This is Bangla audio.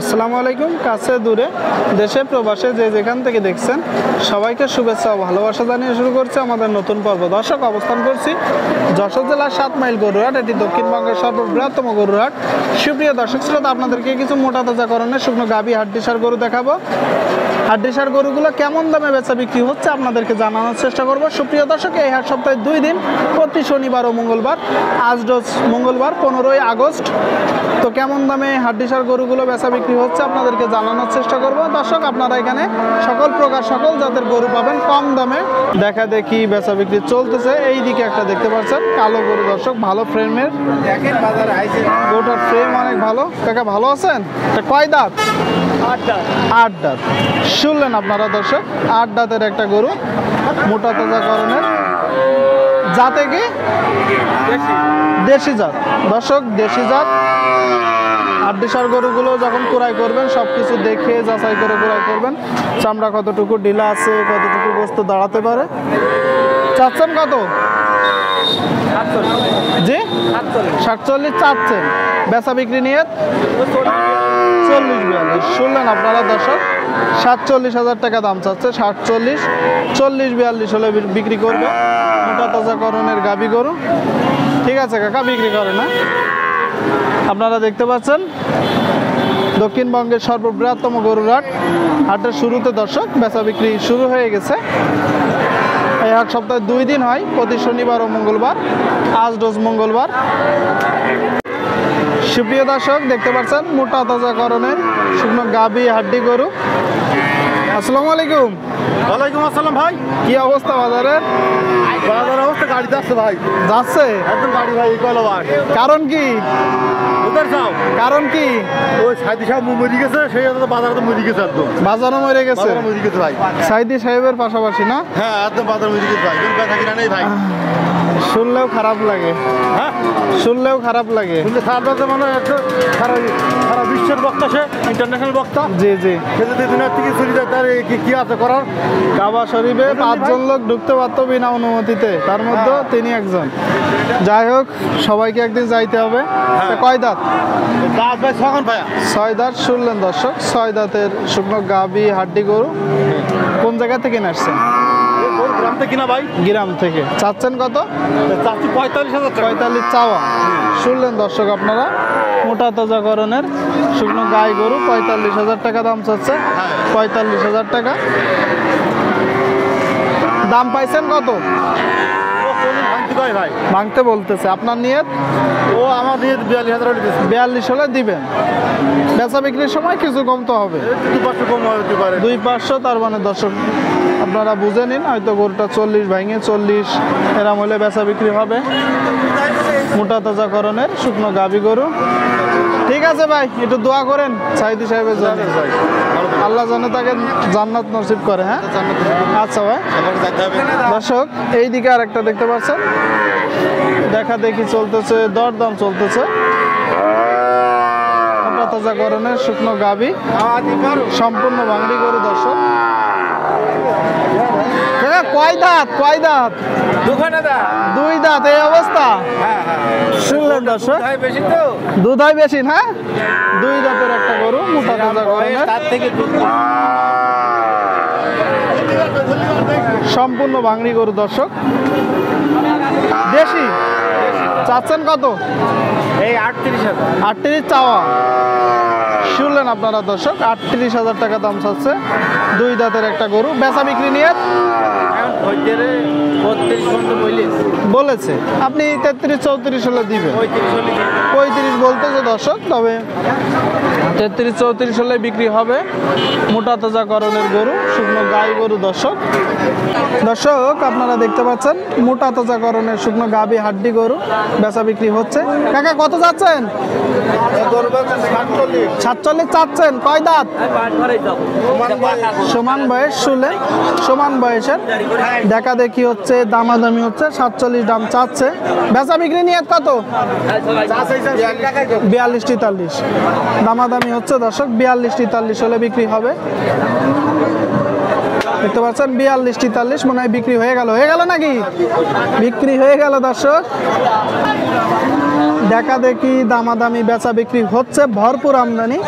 আসসালামু আলাইকুম। কাছে দূরে দেশে প্রবাসে যে যেখান থেকে দেখছেন সবাইকে শুভেচ্ছা ও ভালোবাসা জানিয়ে শুরু করছে আমাদের নতুন পর্ব। দর্শক, অবস্থান করছি যশোর জেলার 7 মাইল গরুহাট। এটি দক্ষিণবঙ্গের সর্ববৃহত্তম গরুহাট। সুপ্রিয় দর্শক শ্রোতা, আপনাদেরকে কিছু মোটা তাজাকরণের শুকনো গাভী হাড্ডিসার গরু দেখাবো। হাড্ডিসার গরুগুলো কেমন দামে বেচা বিক্রি হচ্ছে আপনাদেরকে জানানোর চেষ্টা করব। সুপ্রিয় দর্শক, এই হাট সপ্তাহে 2 দিন, প্রতি শনিবার ও মঙ্গলবার। আজ রোজ মঙ্গলবার 15ই আগস্ট। তো কেমন দামে হাড্ডিসার গরুগুলো বেচা বিক্রি হচ্ছে আপনাদেরকে জানানোর চেষ্টা করব। দর্শক, আপনারা এখানে সকল প্রকার সকল জাতের গরু পাবেন কম দামে। দেখা দেখি বেচা বিক্রি চলতেছে। এই দিকে একটা দেখতে পাচ্ছেন কালো গরু। দর্শক, ভালো ফ্রেমের, গরুটার ফ্রেম অনেক ভালো। কাকা ভালো আছেন? কয় দাঁত? 8 দাঁত। শুনলেন আপনারা দর্শক, 8 দাঁতের একটা গরু, মোটা তাজাকরণের। জাতে কি? দেশি জাত। দর্শক, দেশি জাত। হাড্ডিসার গরুগুলো যখন ক্রয় করবেন সবকিছু দেখে যাচাই করে ক্রয় করবেন। চামড়া কতটুকু ঢিলা আছে, কতটুকু বস্তু দাঁড়াতে পারে। চাচ্ছেন কত? জি, 47 চাচ্ছেন। বেচা বিক্রি নিয়ে 40-42। শুনলেন আপনারা দর্শক, 47,000 টাকা দাম চাচ্ছে। 47, 40-42 হলে বিক্রি করবে। মোটা তাজাকরণের গাভী গরু। ঠিক আছে কাকা, বিক্রি করে না? আপনারা দেখতে পাচ্ছেন দক্ষিণবঙ্গের সর্ববৃহত্তম গরুর হাট। হাটের শুরুতে দর্শক বেচা বিক্রি শুরু হয়ে গেছে। এই হাট সপ্তাহে 2 দিন হয়, প্রতি শনিবার ও মঙ্গলবার। আজ রোজ মঙ্গলবার। সুপ্রিয় দর্শক, দেখতে পাচ্ছেন মোটা তাজাকরণের শুকনো গাভী হাড্ডি গরু। আসসালামু আলাইকুম। ওয়ালাইকুম আসসালাম ভাই। কি অবস্থা বাজারের? বাজারের অবস্থা গাড়ি যাচ্ছে ভাই। যাচ্ছে? একদম গাড়ি ভাই, এই কয়লা ভাই। কারণ কি? ওদের যাও। কারণ কি? ওই সাইদি সাহেব মরে গেছে, সেই জন্য বাজারে তো মরে গেছে একদম। বাজারও মরে গেছে? বাজারে মরে গেছে ভাই। সাইদি সাহেবের পাশাপাশি না? হ্যাঁ, একদম বাজার মরে গেছে ভাই। কিন্তু ব্যথা কিনা নেই ভাই। শুনলেও খারাপ লাগে। হ্যাঁ, শুনলেও খারাপ লাগে। কিন্তু খারাপ লাগছে মানে একটা সারা বিশ্বের বক্তা, সে ইন্টারন্যাশনাল বক্তা। জি জি। সে যদি দুনিয়ার থেকে চলে যায়, তার কি আছে করার? কাবা শরীফে 5 জন লোক ঢুকতে পারতো বিনা অনুমতিতে, তার মধ্যে তিনি একজন। যাই হোক, সবাইকে একদিন যাইতে হবে। কয় দাঁত? দাঁত ভাই 6 ভাইয়া। 6 দাঁত। শুনলেন দর্শক, 6 দাঁতের শুকনো গাভী হাড্ডি গরু। কোন জায়গা থেকে আসছেন? গ্রাম থেকে কিনা ভাই। গ্রাম থেকে। চাচ্ছেন কত? চাচ্ছি 45,000 টাকা। 45 চাওয়া। শুনলেন দর্শক আপনারা, মোটা তাজাকরণের শুকনো গাই গরু 45,000 টাকা দাম চাচ্ছে। 45,000 টাকা দাম পাইছেন কত? ভাই ভাঙতে বলতেছে। আপনার নিয়ত? ও আমার নিয়ে 42,000 হলে 42 হলে দিবেন। বেচা বিক্রির সময় কিছু কমতে হবে। 2-500 কম হতে পারে। 2-500। তার মানে দর্শক আপনারা বুঝে নিন, হয়তো গরুটা 40 ভাঙে 40 এরম হলে বেচা বিক্রি হবে। মোটা তাজাকরণের শুকনো গাভী গরু। ঠিক আছে ভাই, একটু দোয়া করেন সাইদি সাহেবের জন্য। আল্লাহ যেন তাকে জান্নাত নসিব করে। হ্যাঁ, আচ্ছা ভাই। দর্শক, এই দিকে আর একটা দেখতে পাচ্ছেন, দেখা দেখি চলতেছে, দরদাম চলতেছে। মোটা তাজাকরণের শুকনো গাভী, সম্পূর্ণ ভাঙড়ি গরু। দর্শক, কয় দাঁত? কয় দাঁত? 2 দাঁত। এই অবস্থা? শুনলেন দর্শক, দুধ হয় বেশি না? 2 দাঁতের একটা গরু, মোটা তাজাকরণের, সম্পূর্ণ ভাঙড়ি গরু। দর্শক, দেশি। চাচ্ছেন কত? এই 38,000। 38 চাওয়া। শুনলেন আপনারা দর্শক, 38,000 টাকা দাম চাচ্ছে। 2 দাঁতের একটা গরু। বেচা বিক্রি নিয়ে বলেছে আপনি 33-34 হলে দিবেন। 35 বলতেছে দর্শক, তবে 33-34 হলে বিক্রি হবে। মোটা তাজাকরণের গরু, শুকনো গাই গরু। দর্শক, আপনারা দেখতে পাচ্ছেন মোটা তাজাকরণের শুকনো গাভী হাড্ডি গরু বেচা বিক্রি হচ্ছে। কাকা কত যাচ্ছেন? 47 চাচ্ছেন। কয় দাঁত? সমান বয়স। শুনলেন, সমান বয়সের। দেখা দেখি হচ্ছে, দামাদামি হচ্ছে। 47 দাম চাচ্ছে। বেচা বিক্রি নিয়ে কত? 42-43 দামাদামি হচ্ছে। দর্শক, 42-43 হলে বিক্রি হবে। দেখতে পাচ্ছেন 42-43 মনে হয় বিক্রি হয়ে গেল। হয়ে গেল নাকি? বিক্রি হয়ে গেল দর্শক। দেখা দেখি দামাদামি বেচা বিক্রি হচ্ছে, ভরপুর আমদানি।